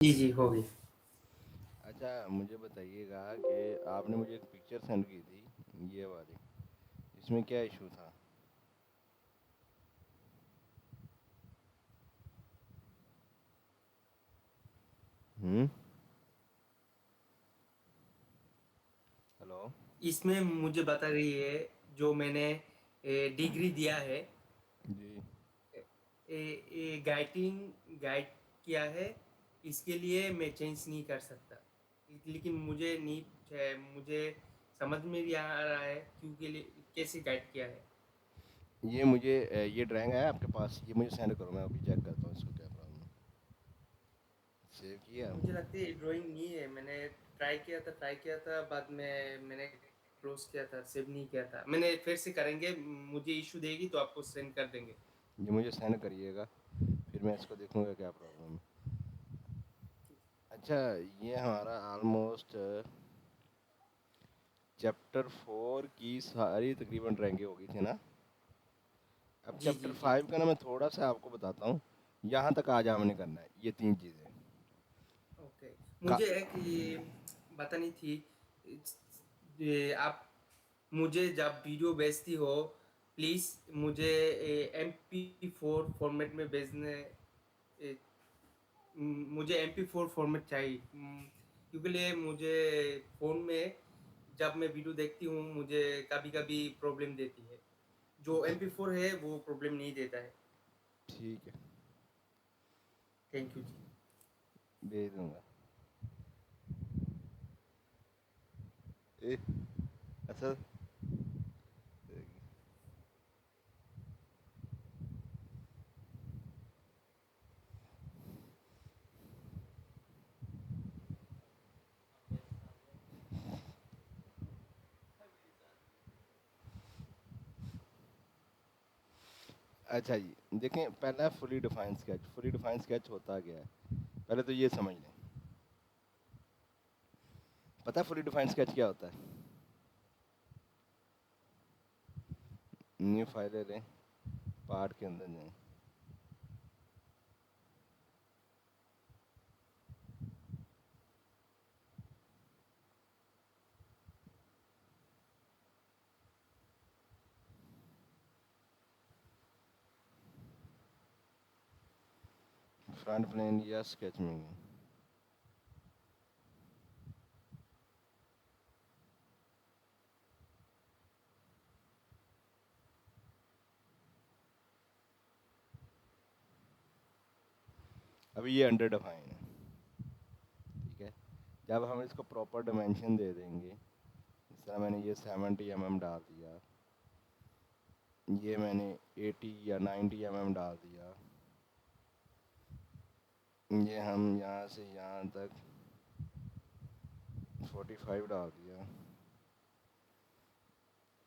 जी, जी, होगी। अच्छा, मुझे बताइएगा कि आपने मुझे एक पिक्चर सेंड की थी, ये वाली, इसमें क्या इशू था? हुँ? हेलो? इसमें मुझे बता रही है जो मैंने डिग्री दिया है, जी। गाइड किया है, इसके लिए मैं चेंज नहीं कर सकता। लेकिन मुझे समझ में नहीं आ रहा है क्योंकि कैसे गाइड किया है। ये मुझे ये ड्राइंग है आपके पास? ये मुझे सेंड करो, मैं अभी चेक करता हूँ इसको क्या प्रॉब्लम है। सेव किया? मुझे लगता है ये ड्राइंग नहीं है। मैंने ट्राई किया था, बाद में मैंने क्लोज किया था, सेव नहीं किया था। मैंने फिर से करेंगे, मुझे इशू देगी तो आपको सेंड कर देंगे। ये मुझे सेंड करिएगा, फिर मैं इसको देखूँगा क्या प्रॉब्लम है। अच्छा, ये हमारा ऑलमोस्ट चैप्टर 4 की सारी तकरीबन ड्राइंगें हो गई थी ना? अब जी, चैप्टर जी, जी। 5 का ना मैं थोड़ा-सा आपको बताता हूँ, यहाँ तक आज हमने करना है, ये 3 चीज़ें। ओके। का मुझे एक ये बतानी थी। ये आप मुझे जब वीडियो भेजती हो, प्लीज़ मुझे MP4 फॉर्मेट में भेजने। ए, मुझे MP4 फॉर्मेट चाहिए, क्योंकि लिए मुझे फ़ोन में जब मैं वीडियो देखती हूँ मुझे कभी-कभी प्रॉब्लम देती है। जो MP4 है वो प्रॉब्लम नहीं देता है। ठीक है, थैंक यू जी। भेज दूँगा। ए असद, अच्छा जी, देखें पहला fully defined sketch. Fully defined sketch होता क्या है? पहले तो ये समझ लें। पता है फुली डिफाइंड स्केच क्या होता है? न्यू फाइल ले लें, पार्ट के अंदर जाएँ। फ्रंट प्लेन या स्केच में गए। अभी ये अंडर डिफाइन है, ठीक है? जब हम इसको प्रॉपर डायमेंशन दे देंगे, इस तरह मैंने ये 70 mm डाल दिया, ये मैंने 80 या 90 mm डाल दिया, ये हम यहाँ से यहाँ तक 45 डाल दिया,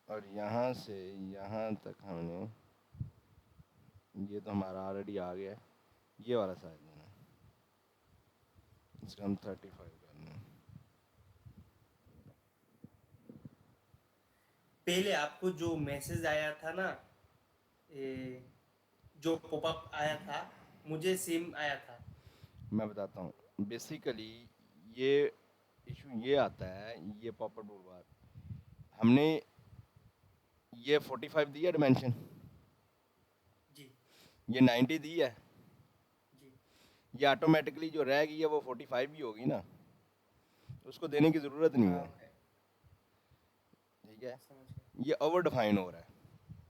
और यहाँ से यहाँ तक हमने, ये तो हमारा ऑलरेडी आ गया है, ये वाला साइज लेना है, इसका हम 35 करना है। पहले आपको जो मैसेज आया था ना, ए, जो पॉपअप आया था, मुझे सेम आया था। मैं बताता हूँ, बेसिकली ये इशू ये आता है, ये पॉपर टूल बार हमने ये 45 दिया डिमेंशन, जी, ये 90 दी है, जी। ये ऑटोमेटिकली जो रह गई है वो 45 ही होगी ना, उसको देने की ज़रूरत नहीं हाँ, है, ओके। ठीक है? समझ गया। ये ओवर डिफाइन हो रहा है,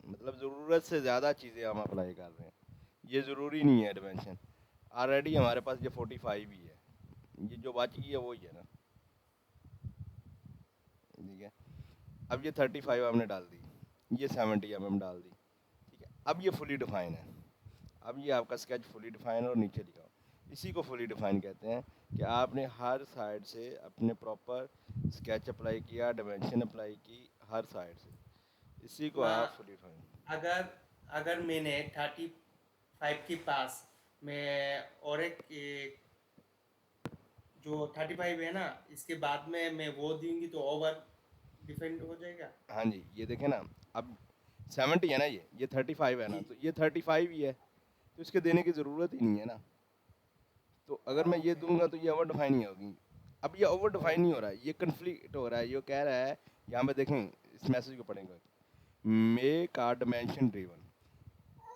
मतलब ज़रूरत से ज़्यादा चीज़ें हम अप्लाई कर रहे हैं, ये ज़रूरी नहीं है डिमेंशन। ऑलरेडी हमारे पास ये 45 ही है, ये जो बच गई है वो ही है ना, ठीक है? अब ये 35 हमने डाल दी, ये 70 mm डाल दी, ठीक है? अब ये फुली डिफाइन है, अब ये आपका स्केच फुली डिफाइन और नीचे लिखा हो, इसी को फुली डिफाइन कहते हैं कि आपने हर साइड से अपने प्रॉपर स्केच अप्लाई किया, डायमेंशन अप्लाई की हर साइड से, इसी को मैं आप फुली डिफाइन। अगर अगर मैंने 35 के पास मैं और एक जो 35 है ना, इसके बाद में मैं वो दूंगी तो ओवर डिफेंड हो जाएगा। हाँ जी, ये देखें ना, अब 70 है ना, ये 35 है ना, जी, तो ये 35 ही है, तो इसके देने की ज़रूरत ही नहीं है ना, तो अगर मैं ये दूंगा तो ये ओवर डिफाइन नहीं होगी। अब ये ओवर डिफाइन नहीं हो रहा है, ये कन्फ्लिक्ट हो रहा है। ये कह रहा है, यहाँ पे देखें इस मैसेज को पढ़ेंगे, make our dimension driven,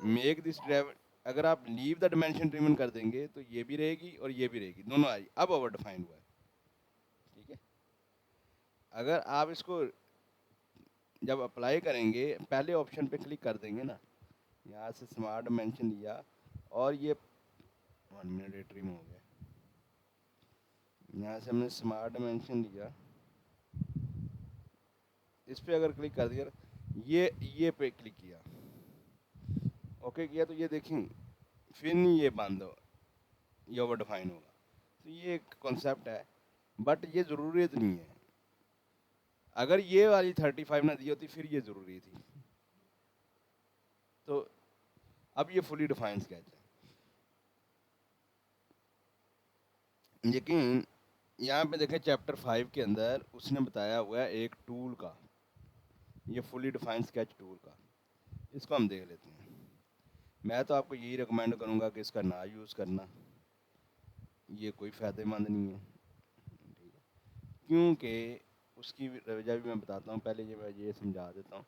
make this driver. अगर आप लीव द डिमेंशन ड्रिवन कर देंगे तो ये भी रहेगी और ये भी रहेगी, दोनों आई। अब ओवर डिफाइन हुआ है, ठीक है। अगर आप इसको जब अप्लाई करेंगे, पहले ऑप्शन पे क्लिक कर देंगे ना, यहाँ से स्मार्ट डिमेंशन लिया और ये 1 मिनट रेट रिमूव हो गया, यहाँ से हमने स्मार्ट डिमेंशन लिया, इस पर अगर क्लिक कर दिया, ये पे क्लिक किया, ओके किया, तो ये देखें फिर नहीं ये बंद हो, ये ओवर डिफाइन होगा। तो ये एक कॉन्सेप्ट है, बट ये ज़रूरत नहीं है। अगर ये वाली 35 ना दी होती फिर ये ज़रूरी थी। तो अब ये फुली डिफाइंड स्केच है, लेकिन यहाँ पे देखें चैप्टर 5 के अंदर उसने बताया हुआ है एक टूल का, ये फुली डिफाइंड स्केच टूल का, इसको हम देख लेते हैं। मैं तो आपको यही रिकमेंड करूँगा कि इसका ना यूज़ करना, ये कोई फ़ायदेमंद नहीं है, ठीक है। क्योंकि उसकी वजह भी मैं बताता हूँ, पहले ये मैं ये समझा देता हूँ।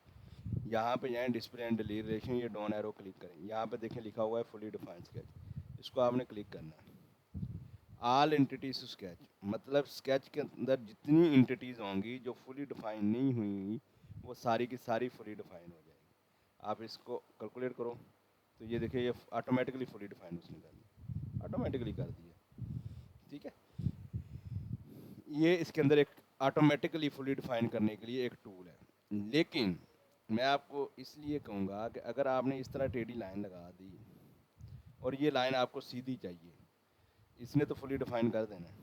यहाँ पे जाएँ डिस्प्ले एंड डिलीट रिलेशन, ये डाउन एरो क्लिक करें, यहाँ पे देखें लिखा हुआ है फुली डिफाइंड स्केच, इसको आपने क्लिक करना है। ऑल एंटिटीज स्केच, मतलब स्केच के अंदर जितनी एंटिटीज़ होंगी जो फुली डिफाइन नहीं हुई, वो सारी की सारी फुली डिफाइन हो जाएगी। आप इसको कैलकुलेट करो तो ये देखिए ये ऑटोमेटिकली फुली डिफाइन उसने कर दिया, ऑटोमेटिकली कर दिया, ठीक है। ये इसके अंदर एक ऑटोमेटिकली फुली डिफाइन करने के लिए एक टूल है। लेकिन मैं आपको इसलिए कहूँगा कि अगर आपने इस तरह टेढ़ी लाइन लगा दी और ये लाइन आपको सीधी चाहिए, इसने तो फुली डिफाइन कर देना है,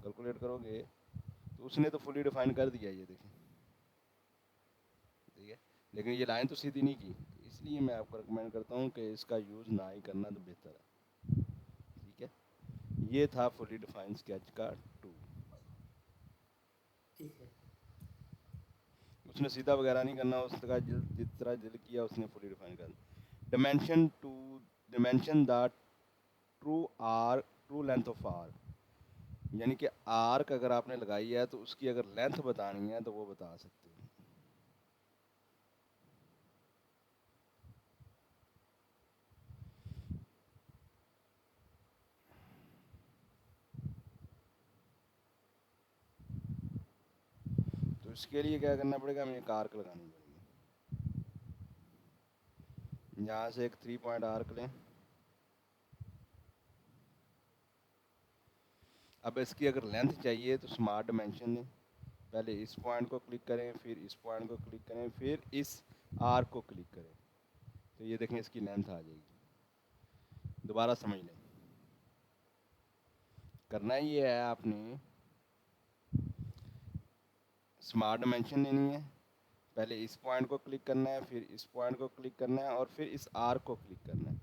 कैलकुलेट करोगे तो उसने तो फुली डिफाइन कर दिया, ये देखें, ठीक है। लेकिन ये लाइन तो सीधी नहीं की, इसलिए मैं आपको रिकमेंड करता हूँ कि इसका यूज़ ना ही करना तो बेहतर है, ठीक है। ये था फुली डिफाइंड स्केच का टूल। ठीक है। उसने सीधा वगैरह नहीं करना, उसका जिस तरह दिल किया उसने फुली डिफाइन कर dimension two, dimension the true r, true length of r, यानी कि आर्क अगर आपने लगाई है तो उसकी अगर लेंथ बतानी है तो वो बता सकते हैं। तो इसके लिए क्या करना पड़ेगा, हमें एक आर्क लगानी पड़ेगी। यहाँ से एक 3 पॉइंट आर्क लें। अब इसकी अगर लेंथ चाहिए तो स्मार्ट डिमेंशन दें, पहले इस पॉइंट को क्लिक करें, फिर इस पॉइंट को क्लिक करें, फिर इस आर्क को क्लिक करें, तो ये देखें इसकी लेंथ आ जाएगी। दोबारा समझ लें, करना ये है आपने स्मार्ट डिमेंशन लेनी है, पहले इस पॉइंट को क्लिक करना है, फिर इस पॉइंट को क्लिक करना है और फिर इस आर्क को क्लिक करना है,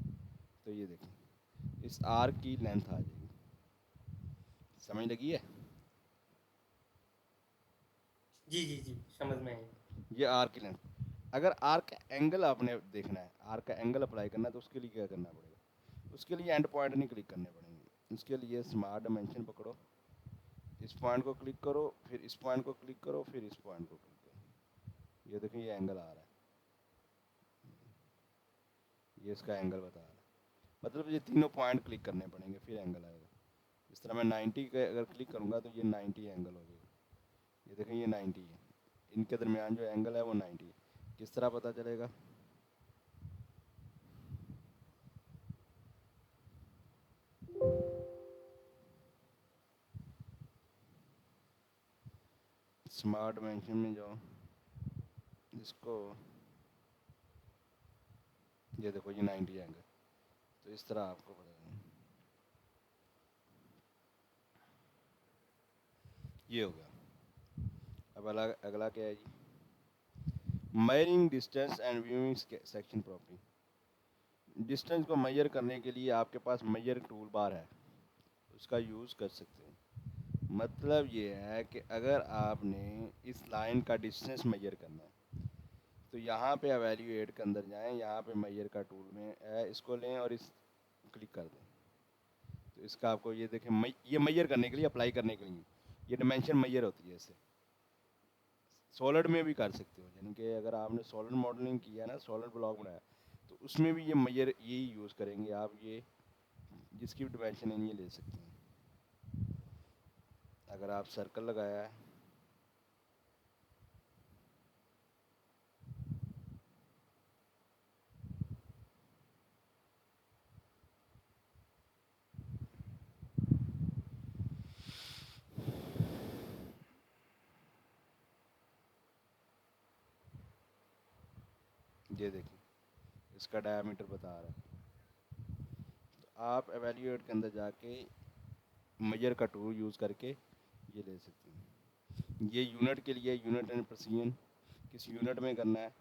तो ये देखें इस आर्क की लेंथ आ जाएगी। समझ लगी है? जी जी जी, समझ में आई। ये आर्क की लेंथ। अगर आर्क का एंगल आपने देखना है, आर्क का एंगल अप्लाई करना है, तो उसके लिए क्या करना पड़ेगा, उसके लिए एंड पॉइंट नहीं क्लिक करने पड़ेंगे। उसके लिए स्मार्ट डिमेंशन पकड़ो, इस पॉइंट को क्लिक करो, फिर इस पॉइंट को क्लिक करो, फिर इस पॉइंट को क्लिक करो, ये देखिए ये एंगल आ रहा है, ये इसका एंगल बता रहा है। मतलब ये तीनों पॉइंट क्लिक करने पड़ेंगे फिर एंगल आएगा। इस तरह मैं 90 का अगर क्लिक करूँगा तो ये 90 एंगल हो जाएगा, ये देखें ये 90 है, इनके दरमियान जो एंगल है वो 90 है। किस तरह पता चलेगा, स्मार्ट डिमेंशन में जाओ, इसको ये देखो ये 90 एंगल, तो इस तरह आपको पता चलेगा। ये हो गया। अब अगला अगला क्या है जी, measuring distance and viewing section property. Distance को मेजर करने के लिए आपके पास मेजर टूल बार है, उसका यूज़ कर सकते हैं। मतलब ये है कि अगर आपने इस लाइन का डिस्टेंस मेजर करना है तो यहाँ पे एवेल्यूएट के अंदर जाएं, यहाँ पे मेजर का टूल में है, इसको लें और इस क्लिक कर दें तो इसका आपको ये देखें ये मैयर करने के लिए, अप्लाई करने के लिए ये डिमेंशन मैयर होती है। इससे सॉलिड में भी कर सकते हो, यानी कि अगर आपने सॉलिड मॉडलिंग किया ना, सॉलिड ब्लॉक बनाया, तो उसमें भी ये मैयर यही यूज़ करेंगे आप। ये जिसकी भी डिमेंशन है ये ले सकते हैं। अगर आप सर्कल लगाया है ये देखिए इसका डायामीटर बता रहा है। तो आप एवेल्यूएट के अंदर जाके मेजर का टूल यूज़ करके ये ले सकते हैं। ये यूनिट के लिए यूनिट एंड प्रेसिजन किस यूनिट में करना है,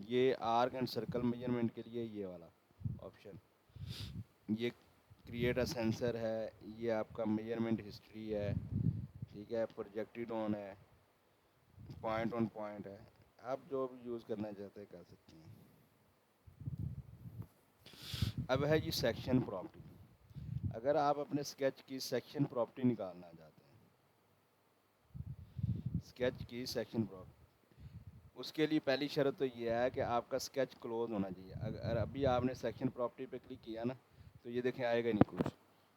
ये आर्क एंड सर्कल मेजरमेंट के लिए ये वाला ऑप्शन, ये क्रिएट अ सेंसर है, ये आपका मेजरमेंट हिस्ट्री है, ठीक है, प्रोजेक्टेड ऑन है, पॉइंट ऑन पॉइंट है। आप जो भी यूज़ करना चाहते हैं कर सकते हैं। अब है ये सेक्शन प्रॉपर्टी। अगर आप अपने स्केच की सेक्शन प्रॉपर्टी निकालना चाहते हैं, स्केच की सेक्शन प्रॉपर्टी, उसके लिए पहली शर्त तो ये है कि आपका स्केच क्लोज होना चाहिए। अगर अभी आपने सेक्शन प्रॉपर्टी पे क्लिक किया ना तो ये देखें आएगा नहीं कुछ।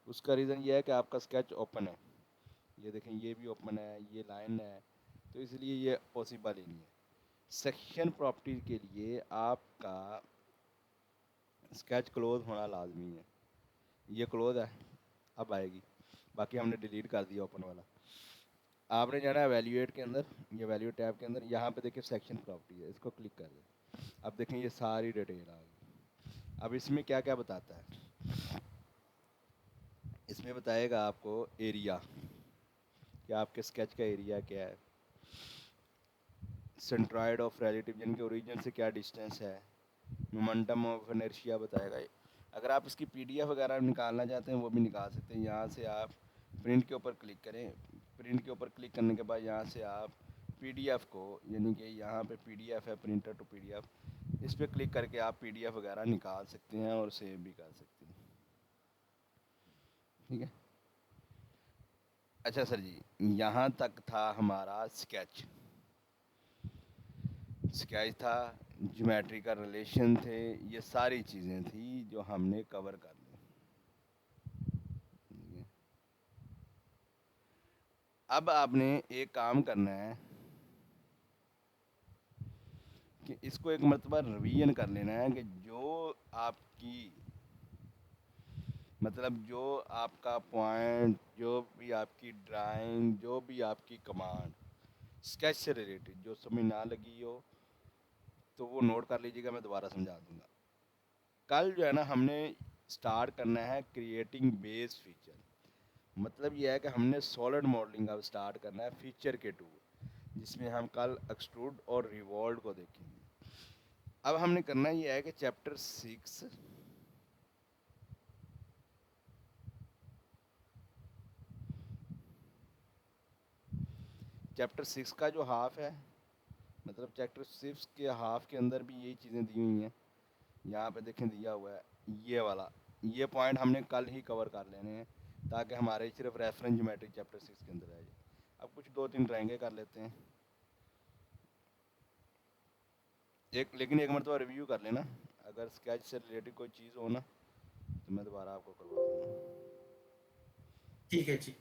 उसका रीज़न ये है कि आपका स्केच ओपन है। ये देखें ये भी ओपन है, ये लाइन है, तो इसलिए ये पॉसिबल ही नहीं है। सेक्शन प्रॉपर्टी के लिए आपका स्केच क्लोज होना लाजमी है। ये क्लोज है, अब आएगी, बाकी हमने डिलीट कर दिया ओपन वाला। आपने जाना है वैल्यूएट के अंदर, ये वैल्यूएट टैब के अंदर, यहाँ पे देखिए सेक्शन प्रॉपर्टी है, इसको क्लिक कर दें। अब देखें ये सारी डिटेल आ गई। अब इसमें क्या क्या बताता है, इसमें बताएगा आपको एरिया, कि आपके स्केच का एरिया क्या है, सेंट्रॉइड ऑफ रिलेटिव यानी कि ओरिजिन से क्या डिस्टेंस है, मोमेंटम ऑफ इनर्शिया बताएगा। अगर आप इसकी पीडीएफ वगैरह निकालना चाहते हैं वो भी निकाल सकते हैं। यहाँ से आप प्रिंट के ऊपर क्लिक करें, प्रिंट के ऊपर क्लिक करने के बाद यहाँ से आप पीडीएफ को, यानी कि यहाँ पे पीडीएफ है, प्रिंटर टू पीडीएफ, इस पर क्लिक करके आप पीडीएफ वगैरह निकाल सकते हैं और सेव भी कर सकते हैं। ठीक है, अच्छा सर जी, यहाँ तक था हमारा स्केच। स्केच था, ज्योमेट्री का रिलेशन थे, ये सारी चीज़ें थी जो हमने कवर कर ली। ठीक है? अब आपने एक काम करना है कि इसको एक मरतबा रिवीजन कर लेना है कि जो आपकी, मतलब जो आपका पॉइंट, जो भी आपकी ड्राइंग, जो भी आपकी कमांड स्केच से रिलेटेड जो समझ ना लगी हो तो वो नोट कर लीजिएगा, मैं दोबारा समझा दूंगा। कल जो है ना हमने स्टार्ट करना है क्रिएटिंग बेस फीचर। मतलब ये है कि हमने सॉलिड मॉडलिंग अब स्टार्ट करना है फीचर के टूल, जिसमें हम कल एक्सट्रूड और रिवॉल्व को देखेंगे। अब हमने करना ये है कि चैप्टर 6 का जो हाफ है, मतलब चैप्टर 6 के हाफ के अंदर भी यही चीज़ें दी हुई हैं। यहाँ पे देखें दिया हुआ है ये वाला, ये पॉइंट हमने कल ही कवर कर लेने हैं ताकि हमारे सिर्फ रेफरेंस ज्योमेट्री चैप्टर 6 के अंदर आ जाए। अब कुछ 2-3 ड्राइंगें कर लेते हैं। एक लेकिन एक मरतबा रिव्यू कर लेना, अगर स्केच से रिलेटेड कोई चीज़ हो ना तो मैं दोबारा आपको करवा दूँगा। ठीक है जी।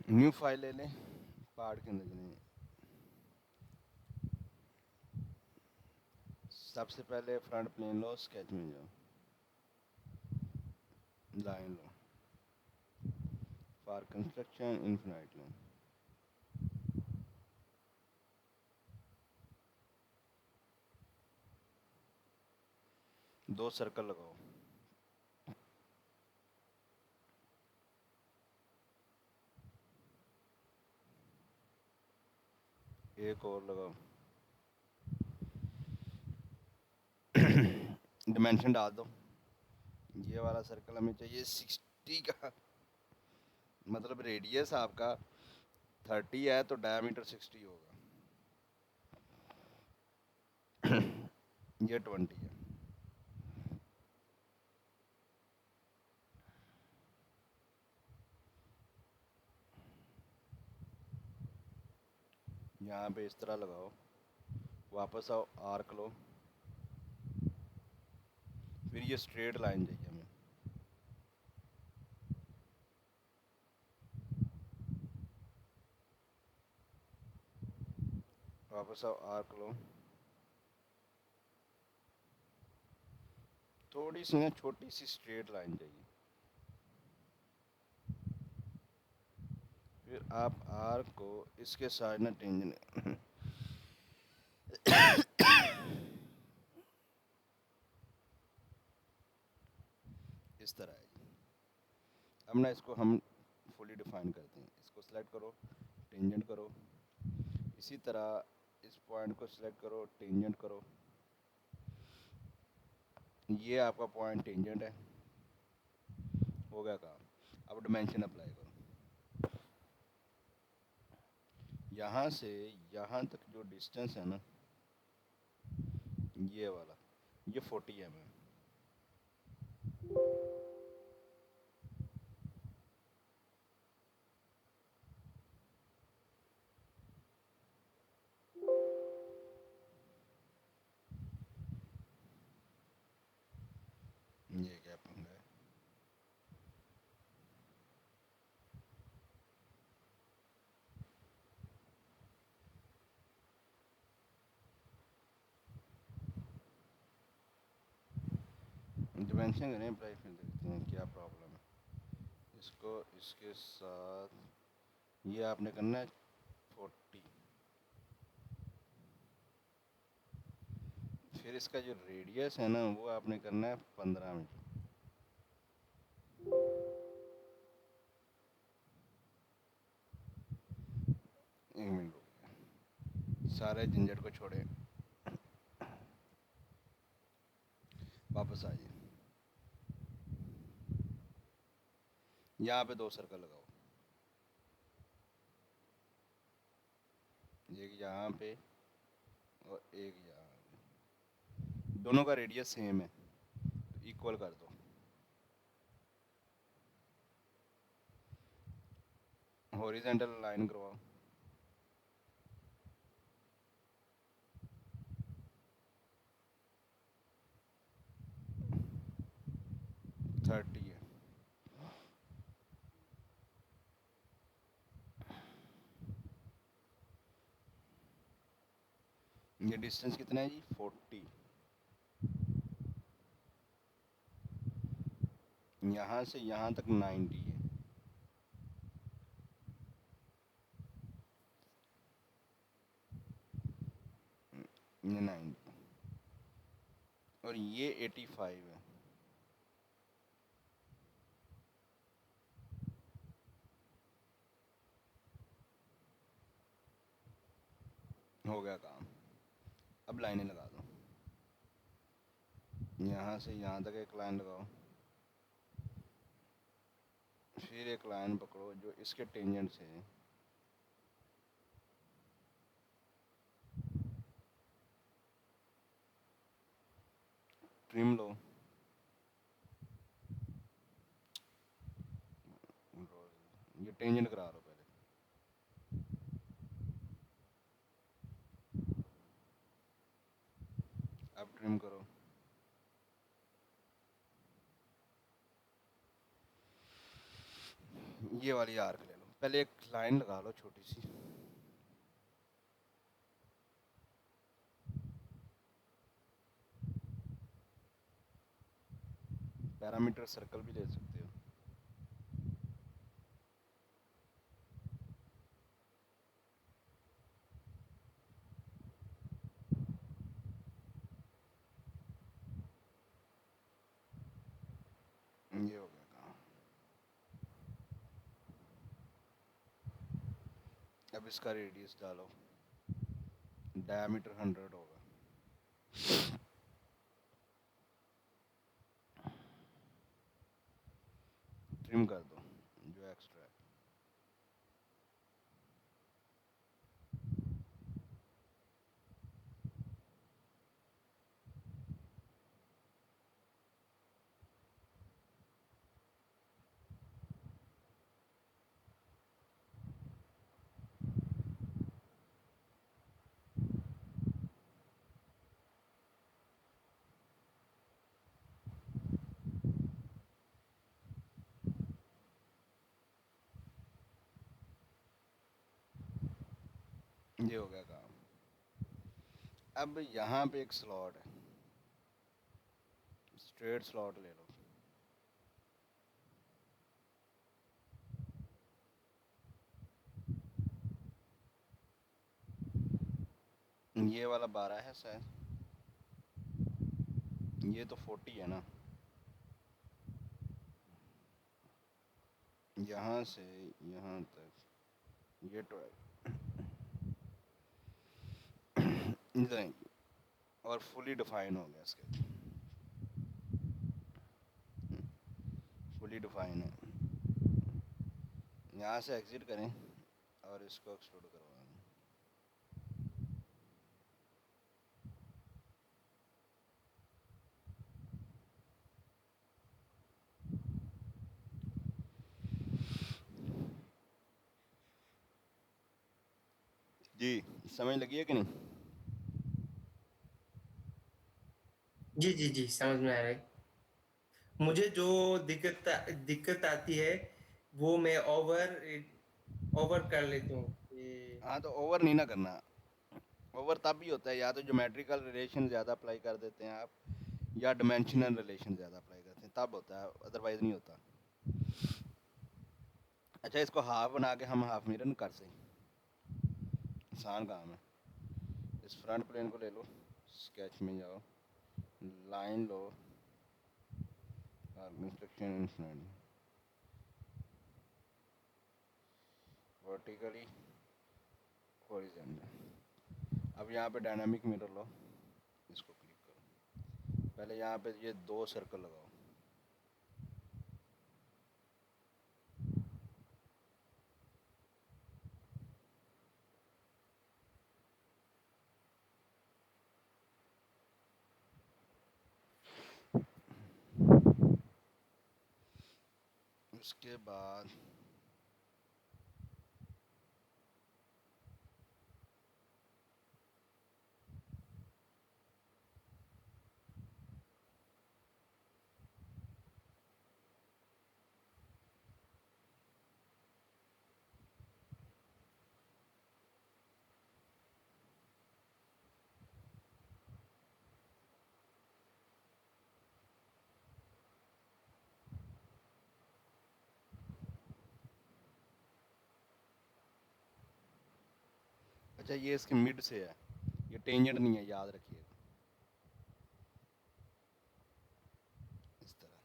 न्यू फाइल ले लें, पार्ट के अंदर चलें। सबसे पहले फ्रंट प्लेन लो, स्केच में जाओ, line low, for construction infinite line, 2 circle लगाओ, एक और लगाओ। डिमेंशन डाल दो। ये वाला सर्कल हमें चाहिए 60 का, मतलब रेडियस आपका 30 है तो डायमीटर 60 होगा। ये 20 है। यहाँ पे इस तरह लगाओ, वापस आओ, आर्क लो, फिर ये स्ट्रेट लाइन चाहिए हमें। वापस आओ, आर्क लो, थोड़ी सी ना छोटी सी स्ट्रेट लाइन चाहिए। फिर आप आर्क को इसके साथ ना टेंजेंट इस तरह है जी। अब ना इसको हम फुली डिफाइन करते हैं। इसको सिलेक्ट करो, टेंजेंट करो, इसी तरह इस पॉइंट को सिलेक्ट करो, टेंजेंट करो। ये आपका पॉइंट टेंजेंट है, हो गया काम। अब डिमेंशन अप्लाई करो। यहाँ से यहाँ तक जो डिस्टेंस है ना, ये वाला, ये 40 mm है। ये क्या पंगा है। डिमेंशन करें अप्लाई, फिर देखते हैं क्या प्रॉब्लम है। इसको इसके साथ ये आपने करना है 40। फिर इसका जो रेडियस है ना वो आपने करना है 15 में। एक मिनट रुकिए, सारे झंझट को छोड़े, वापस आ जाइए। यहाँ पे 2 सर्कल लगाओ, एक यहाँ पे और एक यहाँ पे। दोनों का रेडियस सेम है तो इक्वल कर दो। हॉरिजेंटल लाइन करवाओ। थर्टी है। ये डिस्टेंस कितना है जी? 40। यहाँ से यहाँ तक 90 है। ये 90 और ये 85 है। हो गया काम। अब लाइनें लगा दो। यहाँ से यहाँ तक एक लाइन लगाओ, फिर एक लाइन पकड़ो जो इसके टेंजेंट से है। ट्रिम लो, ये टेंजेंट करा लो पहले। अब ट्रिम करो। ये वाली आर्क ले लो, पहले एक लाइन लगा लो छोटी सी। पैरामीटर सर्कल भी ले सकते हो। ये हो गया काम। अब इसका रेडियस डालो। डायमीटर 100 होगा। ट्रिम कर दो जो एक्स्ट्रा है। ये हो गया काम। अब यहाँ पे एक स्लॉट है, स्ट्रेट स्लॉट ले लो। ये वाला 12 है शायद, ये तो 40 है ना। यहाँ से यहाँ तक ये 12 और फुली डिफाइन हो गया स्केच, फुली डिफाइन है। यहाँ से एग्जिट करें और इसको एक्सट्रूड करवाएं। जी समझ लगी है कि नहीं? जी जी जी, समझ में आ रहा है। मुझे जो दिक्कत आती है वो मैं ओवर कर लेता हूँ हाँ तो ओवर नहीं ना करना। ओवर तब भी होता है या तो ज्योमेट्रिकल रिलेशन ज़्यादा अप्लाई कर देते हैं आप, या डिमेंशनल रिलेशन ज़्यादा अप्लाई करते हैं, तब होता है, अदरवाइज नहीं होता। अच्छा इसको हाफ बना के हम हाफ मिरर कर सकें, आसान काम है। इस फ्रंट प्लेन को ले लो, स्केच में जाओ, लाइन लो, इंस्ट्रक्शन वर्टिकली हॉरिजॉन्टल। अब यहाँ पे डायनामिक मिरर लो, इसको क्लिक करो, पहले यहाँ पे ये 2 सर्कल लगाओ। उसके बाद अच्छा ये इसके मिड से है, ये टेंजेंट नहीं है, याद रखिएगा। इस तरह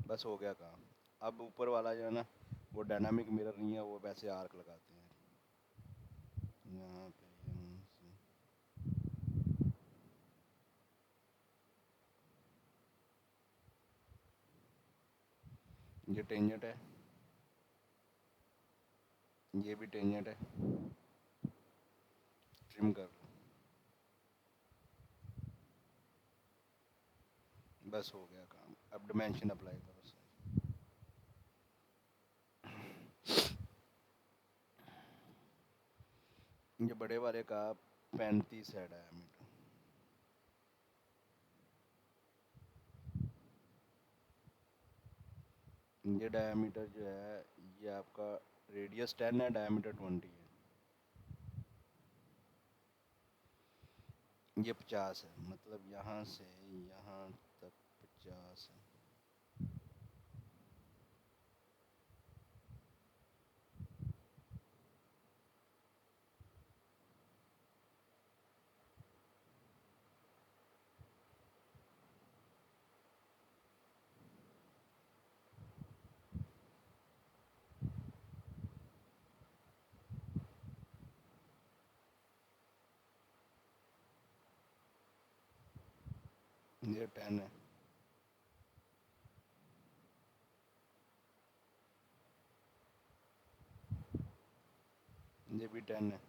बस हो गया काम। अब ऊपर वाला जो है ना, वो डायनामिक मिरर नहीं है, वो वैसे आर्क लगाते हैं यहाँ पे, यहाँ से। ये टेंजेंट है, ये भी टेंजेंट है, ट्रिम कर लो, बस हो गया काम। अब डिमेंशन अप्लाई करो। ये बड़े वाले का 35 है डायमीटर। ये डायमीटर जो है, ये आपका रेडियस 10 है, डायमीटर 20 है। ये 50 है, मतलब यहाँ से यहाँ तक 50 है। ये 10 है, ये भी 10 है,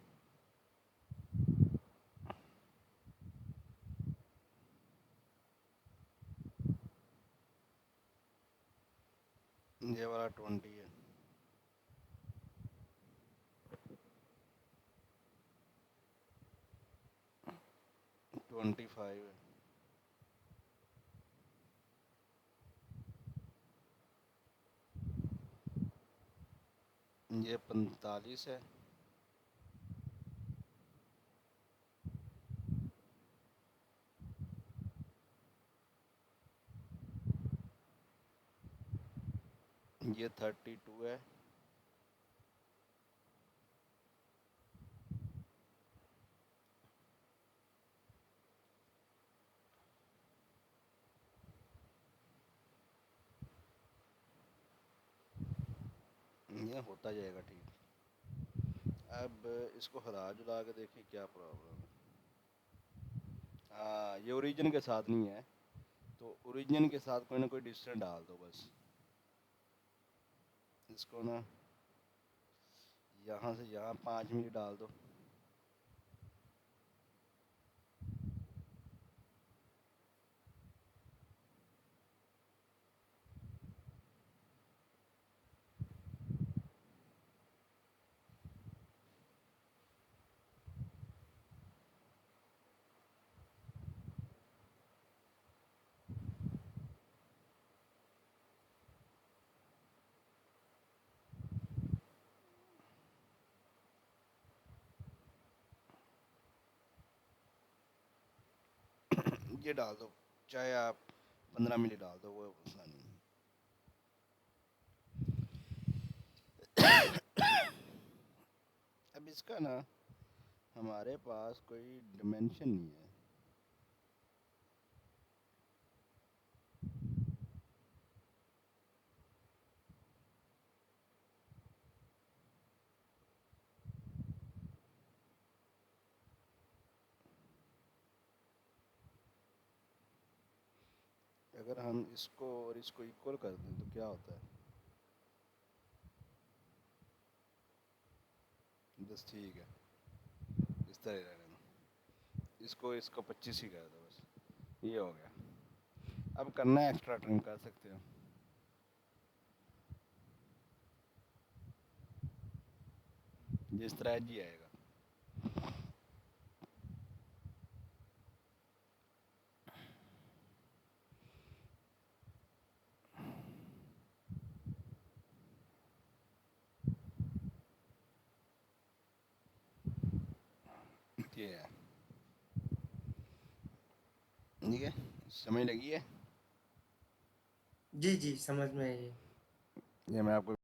ये वाला 20 है, 25 है, ये 45 है, ये 32 है, ये होता जाएगा ठीक। अब इसको हरा जुला के देखिए क्या प्रॉब्लम है। हाँ, ये ओरिजिन के साथ नहीं है, तो ओरिजिन के साथ कोई ना कोई डिस्टेंस डाल दो बस। इसको ना यहाँ से यहाँ 5 मिली डाल दो। ये डाल दो, चाहे आप 15 मिली डाल दो, वो मसला नहीं है। अब इसका ना हमारे पास कोई डिमेंशन नहीं है। अगर हम इसको और इसको इक्वल कर दें तो क्या होता है? बस ठीक है, इस तरह रहने दो। इसको इसको 25 ही कर दो बस, ये हो गया। अब करना है एक्स्ट्रा ट्रिम कर सकते हो, जिस तरह जी आएगा। ये है, ठीक है, समझ लगी है? जी, जी, समझ में आई है। ये मैं आपको